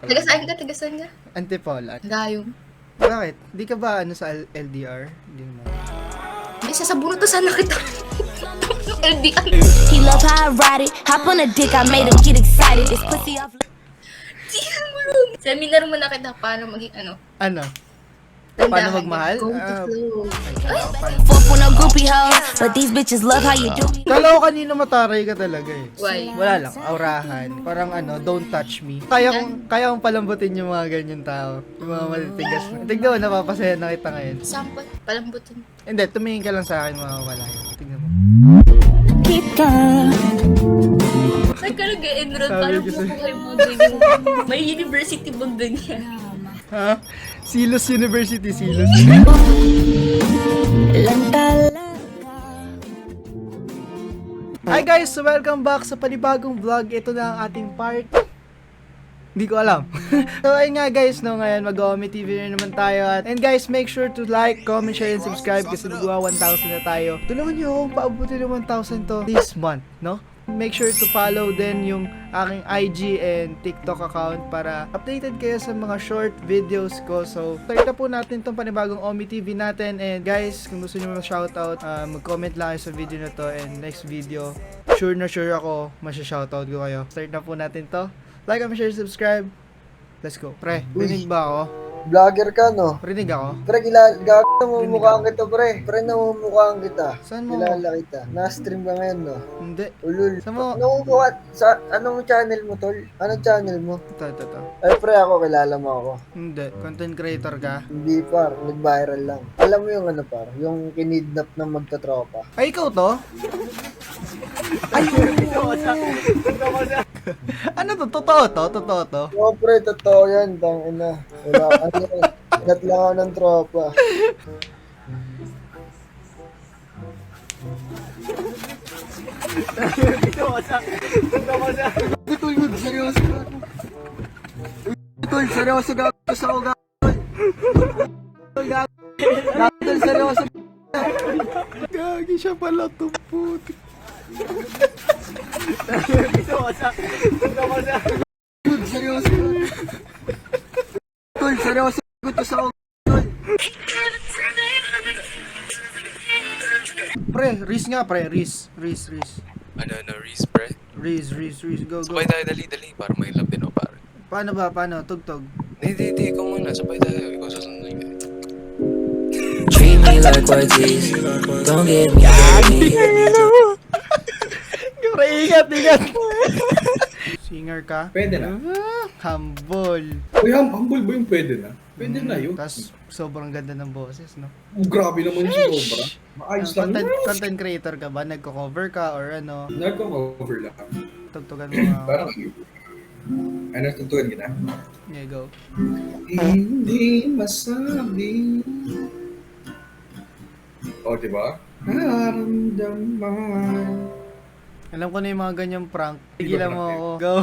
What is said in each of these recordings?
Taga saan ka? Taga saan ka? Antipolo. Dayong. Bakit? Di ka ba ano sa LDR? Hindi naman. Hindi, sasabuno to sana kita. LDR. He love how I ride it. Hop on a dick, I made him get excited. This pussy off. Seminar mo na kita paano maging ano. Ano? Tandaan Paano yun. magmahal? Go with the flow. Fuck with no groupie hoes, but these bitches love how you do me. Kala ko kanina mataray ka talaga eh. Why? Wala lang, aurahan. Parang ano, don't touch me. Kaya kong palambutin yung mga ganyan tao. Yung mga matitigas na. Tignan mo, napapasaya na kita ngayon. Sample. Palambutin. Hindi, tumingin ka lang sa akin mga wala. Tignan mo. Keep going. Saan ka nag-enroll? Sabi Parang ko sa'yo. buko kayo mga ganyan. May university bang ganyan? Ha? Silos University, Silos. Hi guys! So welcome back sa panibagong vlog. Ito na ang ating part. Hindi ko alam. So ayun nga guys, no, ngayon mag-Omi TV na naman tayo. And guys, make sure to like, comment, share, and subscribe kasi nagawa 1,000 na tayo. Tulungan nyo akong paabutin ng 1,000 to this month, no? Make sure to follow din yung aking IG and TikTok account para updated kayo sa mga short videos ko. So, start na po natin tong panibagong Omi TV natin. And guys, kung gusto nyo mag-shoutout, mag-comment lang kayo sa video na to. And next video, sure na sure ako, masya-shoutout ko kayo. Start na po natin to. Like, comment, share, subscribe. Let's go. Pre, rinig ba ako? Vlogger ka, no? Rinig ako? Pre, namumukhaan kita, pre. Pre, namumukhaan kita. Saan mo? Kilala kita. Na-stream ka ngayon, no? Hindi. Ulul. Saan mo? Namumukha, sa anong channel mo, tol? Anong channel mo? Ito. Ay, pre, ako, kilala mo ako. Hindi. Content creator ka? Hindi, par. Nag-viral lang. Alam mo yung ano, par? Yung kinidnap ng magtatropa. Ay, ikaw to? Ay, ano to? Totoo to? Totoo to? Oo, pre, totoo yan. Tangina. Wala, ano yan? Ingat lang ako ng tropa. Tol, seryoso gagawin sa ako Tol, seryoso. Gagi siya pala to, puti. Seryoso. Tol, seryoso to sa ako. Pre, Riz nga pre, Riz. Ano, Reese, pre? Riz, go. Sabay tayo, dali. Para may love din ako, pare. Paano ba? Paano? Tugtog. Hindi, ikaw muna. Sabay tayo. Ikaw susunod ka. Treat me like what is. Don't get me ready. Pre, ingat. Singer ka? Pwede na. Humble. Uy, humble ba yung pwede na? Pwede na yun. Tapos, sobrang ganda ng boses, no? Oh, grabe naman yung sobra. Maayos lang yun. Content creator ka ba? Nagko-cover ka or ano? Nagko-cover lang. Tugtugan mo nga. Parang, ano, tutuan kita? Yeah, go. Hindi masabi. O, diba? Naramdaman. Alam ko na yung mga ganyang prank. Tigilan mo ako. Go.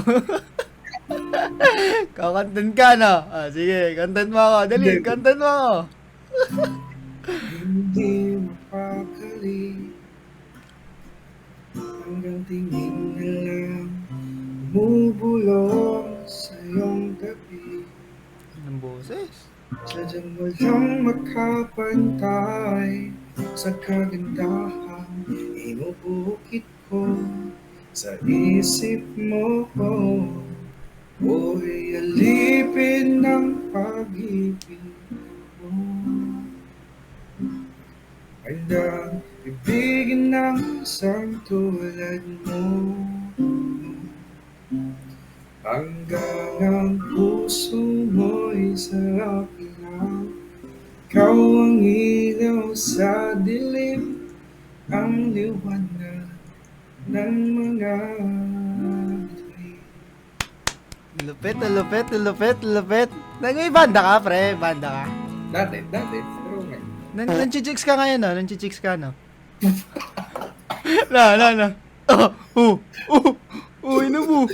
Kakantan ka, no? Sige, content mo ako. Dali, Hindi. content mo ako. Hindi mapakali. Hanggang tingin na lang. Bumubulong sa iyong tabi. Anong boses? Sadyang walang makapantay sa kagandahan inubukit ko sa isip mo. Buhay alipin ng pag-ibig mo. Handang ibigin ng isang tulad mo. Hanggang ang puso mo'y sa akin lang. Ikaw ang ilaw sa dilim, ang liwanag ng mga bituin. Lupit. May banda ka, pre. Banda ka. Dati, pero ngayon. Nanchichicks ka ngayon, no? Nanchichicks ka, no? No. Ino mo.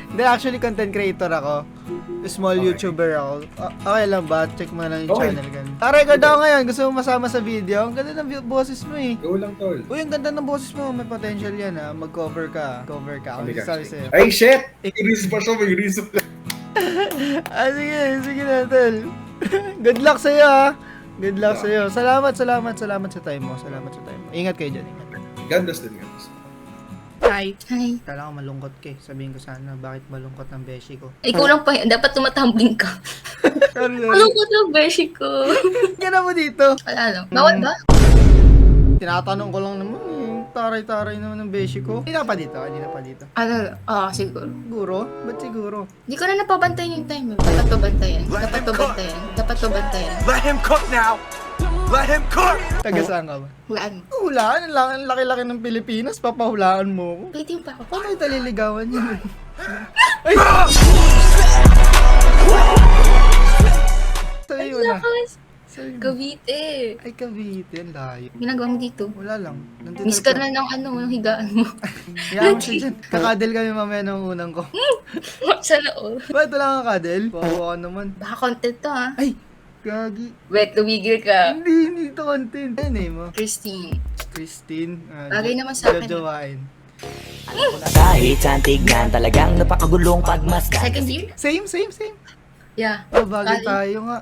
Hindi, actually, content creator ako. Small Okay. YouTuber ako. Okay lang ba? Check mo lang yung Okay. channel ka. Record ako ngayon. Gusto mo masama sa video? Ang ganda ng boses mo eh. Go lang, tol. Uy, ang ganda ng boses mo. May potential yan ha. Mag-cover ka. Cover ka. Ako Hindi ka sabi kasi. sa'yo. Ay, shit! May reason pa siya, may reason pa. Sige na, tol. Good luck sa'yo, ha. Good luck sa'yo. Salamat sa time mo. Ingat kayo dyan, ingat. God bless din, God bless. Hi. Hi. Kala ko malungkot ka eh. Sabihin ko sana, bakit malungkot ang beshi ko? Ikaw lang pa yan. Dapat tumatumbling ka. Sorry. Alam ko na, beshi ko. Yan mo dito. Wala lang. Bawal ba? Tinatanong ko lang naman, yung taray-taray naman ng beshi ko. Hindi na pa dito. Siguro. Siguro? Ba't siguro? Hindi ko na napabantayan yung time. Dapat pabantayan. Let him cook now! Let him cook! Taga saan ka ba? Hulaan mo. Hulaan, ang laki-laki ng Pilipinas, papahulaan mo ko. Pwede yung pa ako. Paano yung taliligawan yun? Ay! Sa'yo na. Sa'yo. Cavite. Ay, Cavite, ang layo. Ginagawa mo dito. Wala lang. Nandito Miss ka na ng higaan mo. Kaya mo siya dyan. Kakadel kami mamaya ng unang ko. Sana all. Ba't wala kang kadel? Bawa ka naman. Baka content to ha. Ay! Gagi. Wait, tumigil ka. Hindi ito content. Ano name mo? Christine. Christine. Bagay naman sa akin. Jojowain. Kahit saan tignan, talagang napakagulong pagmasdan. Second year? Same. Yeah. Oh, bagay Bali. tayo nga.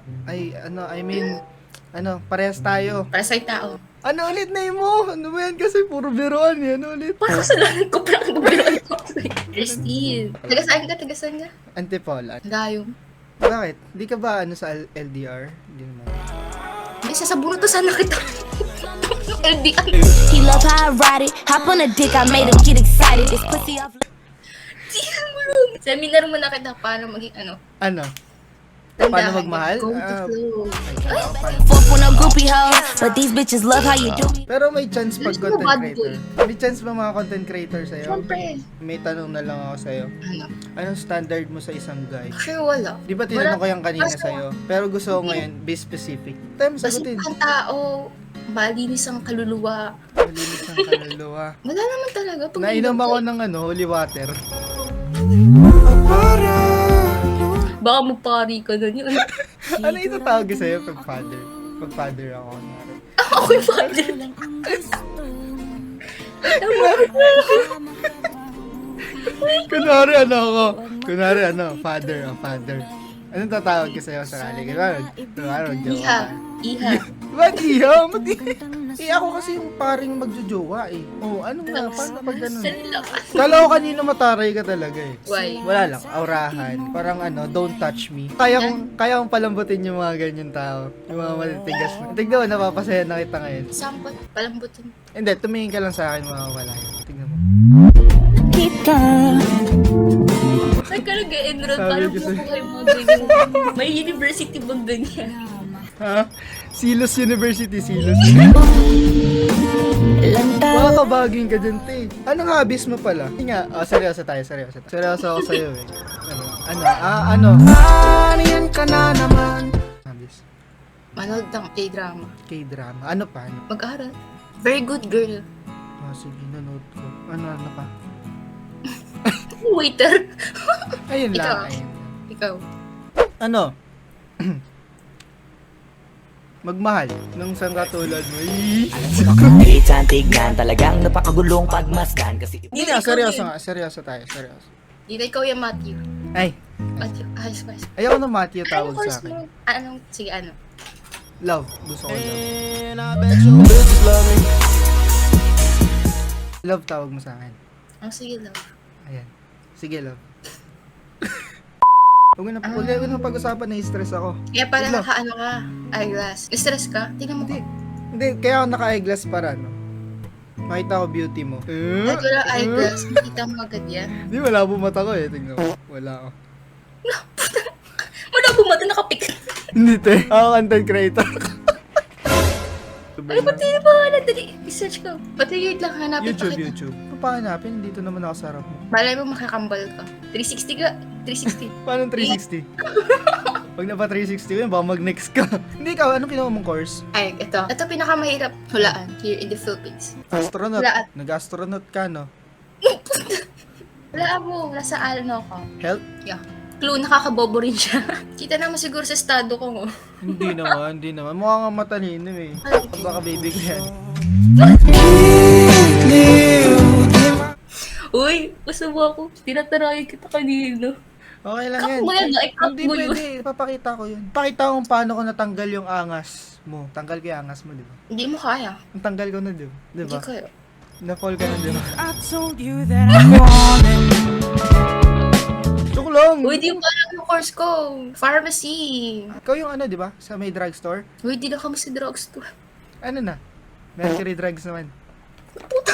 Parehas tayo. Para sa'yo tao. Ano ulit name mo? Ano ba yan? Kasi puro biroan yan. Ano ulit? Parang kasalanan ko parang nabiroan ko. Christine. Taga-saan ka? Antipolo. Dayong. Bakit? Di ka ba sa LDR? Hindi naman. May sasabuno to sana kita. LDR. He love how I ride it. Hop on a dick, I made him get excited. This pussy off. Seminar mo na kita paano maging Ano? Tandaan Paano ka. magmahal? Go with the flow. Fuck on no groupie hoes, but these bitches love how you do me. Pero may chance pag Gusto mo content bad creator. May chance ba mga content creator sa'yo? Siyempre. May tanong na lang ako sa'yo. Ano? Anong standard mo sa isang guy? Sure, wala. Di ba tinanong ko yung kanina Basta- sa'yo? Pero gusto ko ngayon, be specific. Time Basta sagutin. ang tao, malinis ang kaluluwa. Malinis ang kaluluwa. Wala naman talaga. Pag Nainom ako ng holy water. Baka magpari ka nun yun. Ano ito tawag sa'yo pag father? Pag father ako. Ako yung father. Kunwari father. Anong tatawag ka sa'yo sa kali? Kunwari, Iha. Iha. Ba't iha? Ako kasi yung paring magjojowa eh. Ano nga? Paano pag ganun? Kala ko kanina mataray ka talaga eh. Why? Wala lang, aurahan. Parang don't touch me. Kaya kong palambutin yung mga ganyan tao. Yung mga matitigas. Tignan mo, napapasaya na kita ngayon. Sampot, palambutin. Hindi, tumingin ka lang sa akin, mawawala yun. Tignan mo. Saan ka nag-enroll? Sabi Parang ko sa'yo. buko kayo mga ganyan. May university bang ganyan? Ha? Silos University, Silos. Baka kabaging ka dyan, te. Anong hobbies mo pala? Hindi nga, seryoso tayo. Seryoso ako sa'yo eh. Ano yan ka na naman? Hobbies. Manood ng K-drama. K-drama. Ano pa? Mag-aaral. Very good girl. Sige, nanood ko. Ano pa? Waiter. Ayun Ikaw. lang. Ayun. Ikaw. Ano? Magmahal nung isang katulad mo. Kahit saan tignan, talagang napakagulong pagmasdan. Kasi Hindi na, seryoso nga. Seryoso tayo, seryoso. Di na ikaw yung Matthew. Ay, Matthew. Ayos. ayoko na Matthew Anong tawag sa course akin. mo? Sige, ano? Love. Gusto ko love. Love tawag mo sa akin. Sige, love. Ayan. Sige, love. Huwag na pag-usapan na stress ako. Kaya pala Love. naka-ano ka, eyeglass. Stress ka? Tingnan mo ko. Hindi, kaya ako naka-eyeglass para makita ko beauty mo. At wala eyeglass, nakita mo agad yan. Hindi, wala po mata ko eh. Tingnan mo. Wala ako. Wala bumata, nakapik. Hindi, te. Ako content creator. Ay, pati na pangalan. Dali, research ko. Pati yun lang, hanapin pa kita. YouTube. Paano hanapin? Dito naman ako sa harap mo. Malay mo makakambal ka. 360 ka. 360. Paano 360? Pag na pa 360 yun, baka mag-next ka. Hindi ka, anong kinuha mong course? Ay, ito. Ito pinakamahirap hulaan here in the Philippines. Astronaut. Hulaan. Nag-astronaut ka, no? Hulaan mo. Nasa ano ko. Health? Yeah. Clue, nakakabobo rin siya. Kita naman siguro sa estado ko, mo. Hindi naman. Mukha nga matalino eh. Baka baby ko yan. Uy, gusto mo ako. Tinatarayan kita kanino. Okay lang Cut yan. mo yan, i-cut Hindi mo yun. pwede, ipapakita ko yun. Pakita ko kung paano ko natanggal yung angas mo. Tanggal ko yung angas mo, di ba? Hindi mo kaya. Natanggal ko na, di ba? Di Hindi ba? kaya. Na-fall ka na, di ba? I told you that I'm wanting. Joke lang! Uy, di mo alam yung course ko. Pharmacy. Ikaw yung ano, di ba? Sa may drugstore? Uy, di na kami sa drugstore. Ano na? Mercury drugs naman. Puta